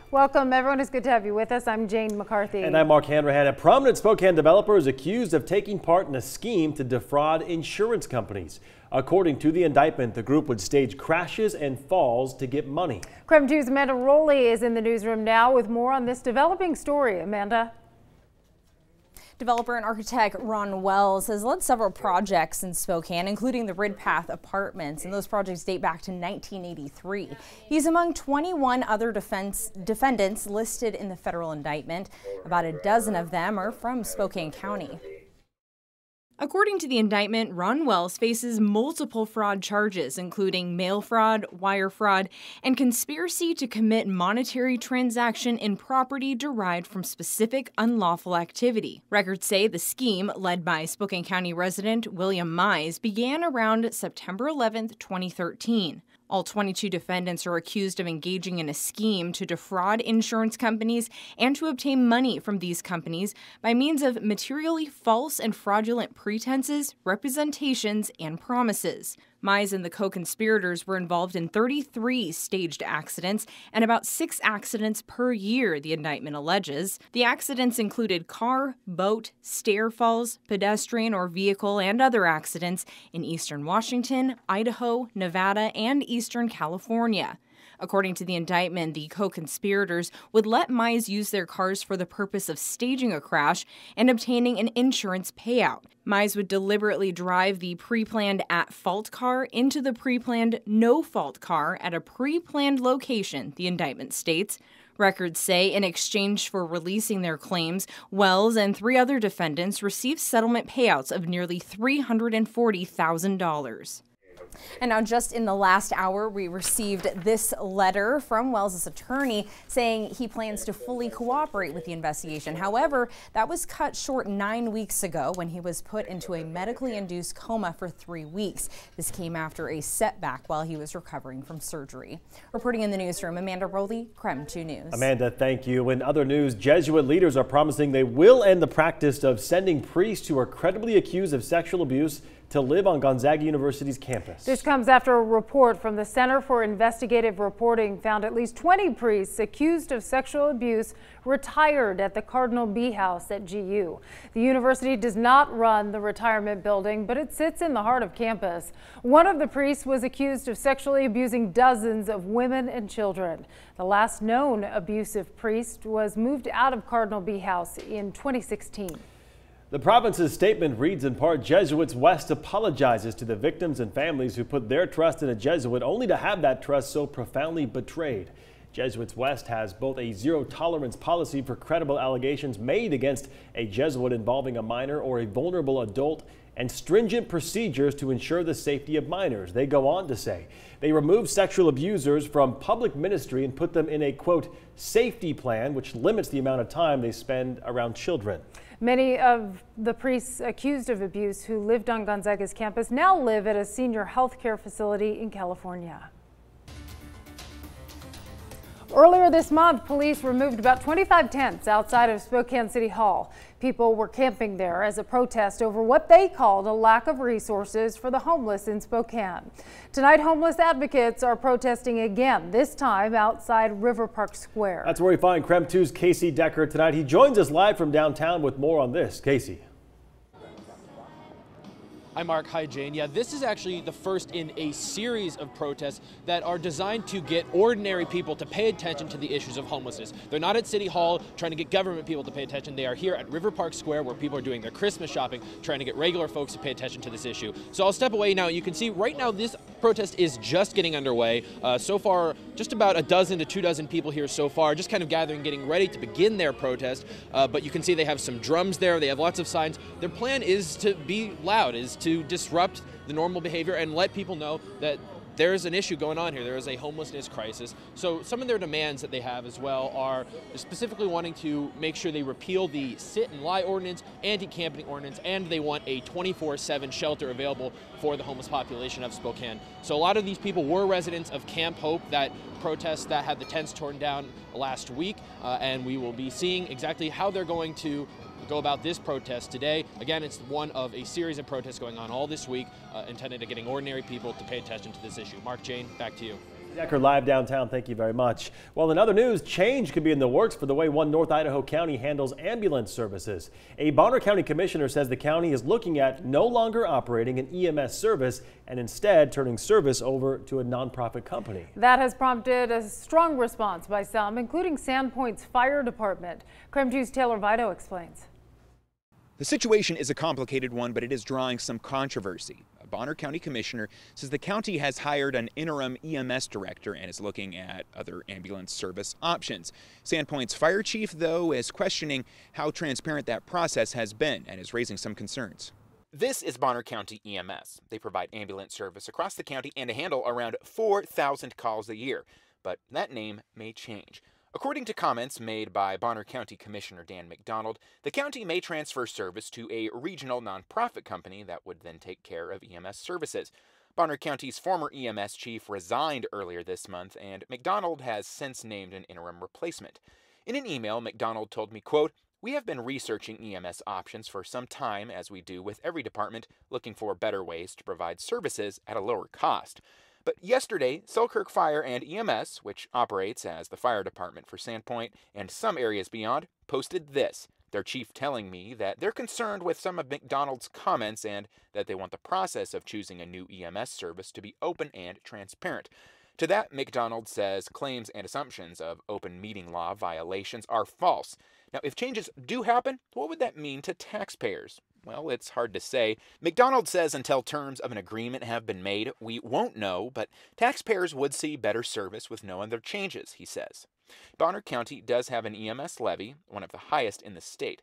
Welcome, everyone. It's good to have you with us. I'm Jane McCarthy. And I'm Mark Hanrahan. A prominent Spokane developer is accused of taking part in a scheme to defraud insurance companies. According to the indictment, the group would stage crashes and falls to get money. KREM 2's Amanda Rowley is in the newsroom now with more on this developing story. Amanda? Developer and architect Ron Wells has led several projects in Spokane, including the Ridpath Apartments, and those projects date back to 1983. He's among 21 other defendants listed in the federal indictment. About a dozen of them are from Spokane County. According to the indictment, Ron Wells faces multiple fraud charges, including mail fraud, wire fraud, and conspiracy to commit monetary transaction in property derived from specific unlawful activity. Records say the scheme, led by Spokane County resident William Mize, began around September 11, 2013. All 22 defendants are accused of engaging in a scheme to defraud insurance companies and to obtain money from these companies by means of materially false and fraudulent pretenses, representations, and promises. Mize and the co-conspirators were involved in 33 staged accidents and about 6 accidents per year, the indictment alleges. The accidents included car, boat, stair falls, pedestrian or vehicle, and other accidents in eastern Washington, Idaho, Nevada, and eastern California. According to the indictment, the co-conspirators would let Mize use their cars for the purpose of staging a crash and obtaining an insurance payout. Mize would deliberately drive the pre-planned at-fault car into the pre-planned no-fault car at a pre-planned location, the indictment states. Records say in exchange for releasing their claims, Wells and 3 other defendants received settlement payouts of nearly $340,000. And now, just in the last hour, we received this letter from Wells' attorney saying he plans to fully cooperate with the investigation. However, that was cut short 9 weeks ago when he was put into a medically induced coma for 3 weeks. This came after a setback while he was recovering from surgery. Reporting in the newsroom, Amanda Rowley, KREM 2 News. Amanda, thank you. In other news, Jesuit leaders are promising they will end the practice of sending priests who are credibly accused of sexual abuse to live on Gonzaga University's campus. This comes after a report from the Center for Investigative Reporting found at least 20 priests accused of sexual abuse retired at the Cardinal B House at GU. The university does not run the retirement building, but it sits in the heart of campus. One of the priests was accused of sexually abusing dozens of women and children. The last known abusive priest was moved out of Cardinal B House in 2016. The province's statement reads in part, Jesuits West apologizes to the victims and families who put their trust in a Jesuit only to have that trust so profoundly betrayed. Jesuits West has both a zero-tolerance policy for credible allegations made against a Jesuit involving a minor or a vulnerable adult and stringent procedures to ensure the safety of minors. They go on to say they remove sexual abusers from public ministry and put them in a, quote, safety plan, which limits the amount of time they spend around children. Many of the priests accused of abuse who lived on Gonzaga's campus now live at a senior health care facility in California. Earlier this month, police removed about 25 tents outside of Spokane City Hall. People were camping there as a protest over what they called a lack of resources for the homeless in Spokane. Tonight, homeless advocates are protesting again, this time outside River Park Square. That's where we find KREM 2's Casey Decker tonight. He joins us live from downtown with more on this. Casey. Hi Mark, hi Jane. Yeah, this is actually the first in a series of protests that are designed to get ordinary people to pay attention to the issues of homelessness. They're not at City Hall trying to get government people to pay attention. They are here at River Park Square where people are doing their Christmas shopping, trying to get regular folks to pay attention to this issue. So I'll step away now. You can see right now this protest is just getting underway. So far, just about a dozen to 2 dozen people here so far, just kind of gathering, getting ready to begin their protest. But you can see they have some drums there. They have lots of signs. Their plan is to be loud, is to disrupt the normal behavior and let people know that there is an issue going on here. There is a homelessness crisis. So some of their demands that they have as well are specifically wanting to make sure they repeal the sit and lie ordinance, anti-camping ordinance, and they want a 24/7 shelter available for the homeless population of Spokane. So a lot of these people were residents of Camp Hope, that protest that had the tents torn down last week, and we will be seeing exactly how they're going to go about this protest today. Again, it's one of a series of protests going on all this week, intended at getting ordinary people to pay attention to this issue. Mark, Jane, back to you. Decker live downtown. Thank you very much. Well, in other news, change could be in the works for the way one North Idaho county handles ambulance services. A Bonner County commissioner says the county is looking at no longer operating an EMS service and instead turning service over to a nonprofit company. That has prompted a strong response by some, including Sandpoint's fire department. KREM 2's Taylor Vito explains. The situation is a complicated one, but it is drawing some controversy. A Bonner County commissioner says the county has hired an interim EMS director and is looking at other ambulance service options. Sandpoint's fire chief, though, is questioning how transparent that process has been and is raising some concerns. This is Bonner County EMS. They provide ambulance service across the county and handle around 4,000 calls a year. But that name may change. According to comments made by Bonner County Commissioner Dan McDonald, the county may transfer service to a regional nonprofit company that would then take care of EMS services. Bonner County's former EMS chief resigned earlier this month, and McDonald has since named an interim replacement. In an email, McDonald told me, quote, "We have been researching EMS options for some time, as we do with every department, looking for better ways to provide services at a lower cost. But yesterday, Selkirk Fire and EMS, which operates as the fire department for Sandpoint and some areas beyond, posted this, their chief telling me that they're concerned with some of McDonald's comments and that they want the process of choosing a new EMS service to be open and transparent. To that, McDonald says claims and assumptions of open meeting law violations are false. Now, if changes do happen, what would that mean to taxpayers? Well, it's hard to say. McDonald says until terms of an agreement have been made, we won't know, but taxpayers would see better service with no other changes, he says. Bonner County does have an EMS levy, one of the highest in the state.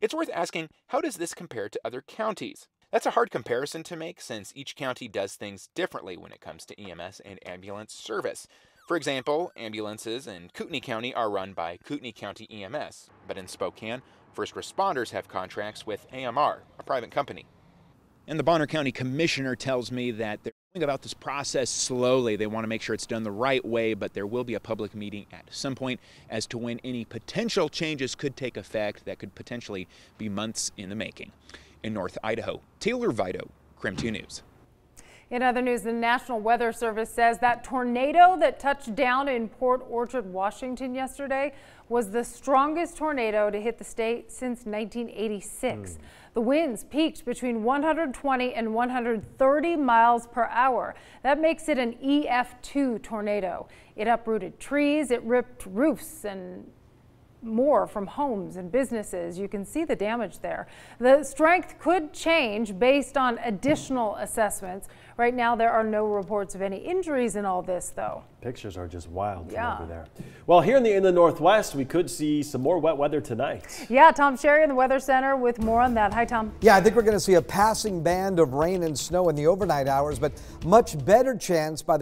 It's worth asking, how does this compare to other counties? That's a hard comparison to make since each county does things differently when it comes to EMS and ambulance service. For example, ambulances in Kootenai County are run by Kootenai County EMS, but in Spokane, first responders have contracts with AMR, a private company. And the Bonner County commissioner tells me that they're going about this process slowly. They want to make sure it's done the right way, but there will be a public meeting at some point as to when any potential changes could take effect that could potentially be months in the making. In North Idaho, Taylor Vito, KREM 2 News. In other news, the National Weather Service says that tornado that touched down in Port Orchard, Washington yesterday was the strongest tornado to hit the state since 1986. The winds peaked between 120 and 130 miles per hour. That makes it an EF2 tornado. It uprooted trees, it ripped roofs and more from homes and businesses. You can see the damage there. The strength could change based on additional assessments. Right now, there are no reports of any injuries in all this, though. Pictures are just wild from over there. Well, here in the Northwest, we could see some more wet weather tonight. Yeah, Tom Sherry in the Weather Center with more on that. Hi, Tom. Yeah, I think we're going to see a passing band of rain and snow in the overnight hours, but much better chance by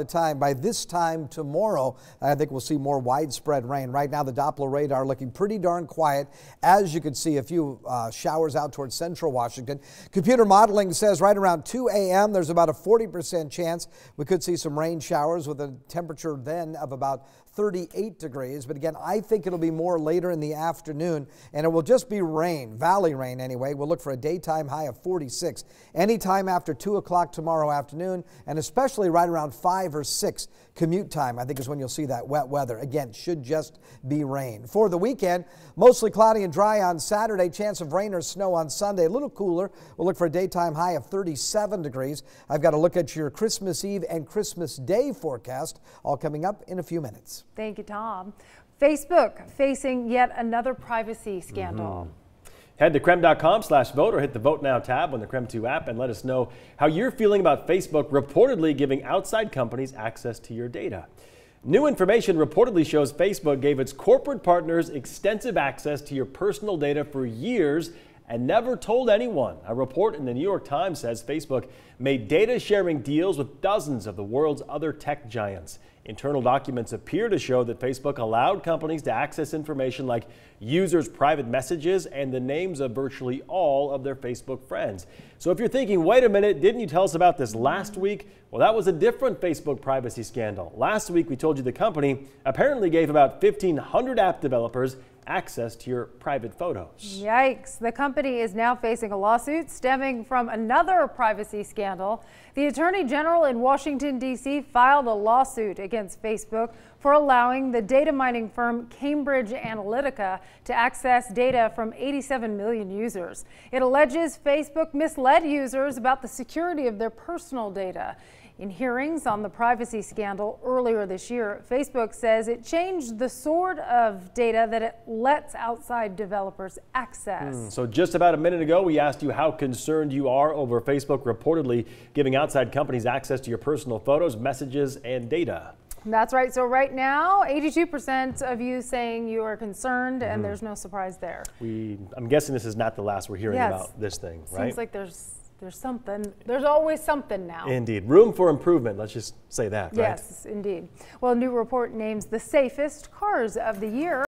this time tomorrow. I think we'll see more widespread rain. Right now, the Doppler radar looking pretty darn quiet. As you can see, a few showers out towards central Washington. Computer modeling says right around 2 a.m. there's about a 40% chance we could see some rain showers with a temperature then of about 38 degrees. But again, I think it'll be more later in the afternoon, and it will just be rain, valley rain anyway. We'll look for a daytime high of 46 anytime after 2 o'clock tomorrow afternoon, and especially right around 5 or 6 commute time, I think is when you'll see that wet weather. Again, should just be rain. For the weekend, mostly cloudy and dry on Saturday, chance of rain or snow on Sunday, a little cooler. We'll look for a daytime high of 37 degrees. I've got to look at your Christmas Eve and Christmas Day forecast, all coming up in a few minutes. Thank you, Tom. Facebook facing yet another privacy scandal. Head to KREM.com/vote or hit the Vote Now tab on the KREM 2 app and let us know how you're feeling about Facebook reportedly giving outside companies access to your data. New information reportedly shows Facebook gave its corporate partners extensive access to your personal data for years and never told anyone. A report in the New York Times says Facebook made data sharing deals with dozens of the world's other tech giants. Internal documents appear to show that Facebook allowed companies to access information like users' private messages and the names of virtually all of their Facebook friends. So if you're thinking, wait a minute, didn't you tell us about this last week? Well, that was a different Facebook privacy scandal. Last week, we told you the company apparently gave about 1,500 app developers access to your private photos. Yikes. The company is now facing a lawsuit stemming from another privacy scandal. The Attorney General in Washington, D.C. filed a lawsuit against against Facebook for allowing the data mining firm Cambridge Analytica to access data from 87 million users. It alleges Facebook misled users about the security of their personal data. In hearings on the privacy scandal earlier this year, Facebook says it changed the sort of data that it lets outside developers access. So just about a minute ago, we asked you how concerned you are over Facebook reportedly giving outside companies access to your personal photos, messages, and data. That's right. So right now, 82% of you saying you are concerned, and there's no surprise there. I'm guessing this is not the last we're hearing about this thing, right? Seems like there's something. There's always something now. Indeed. Room for improvement. Let's just say that, right? Yes, indeed. Well, a new report names the safest cars of the year.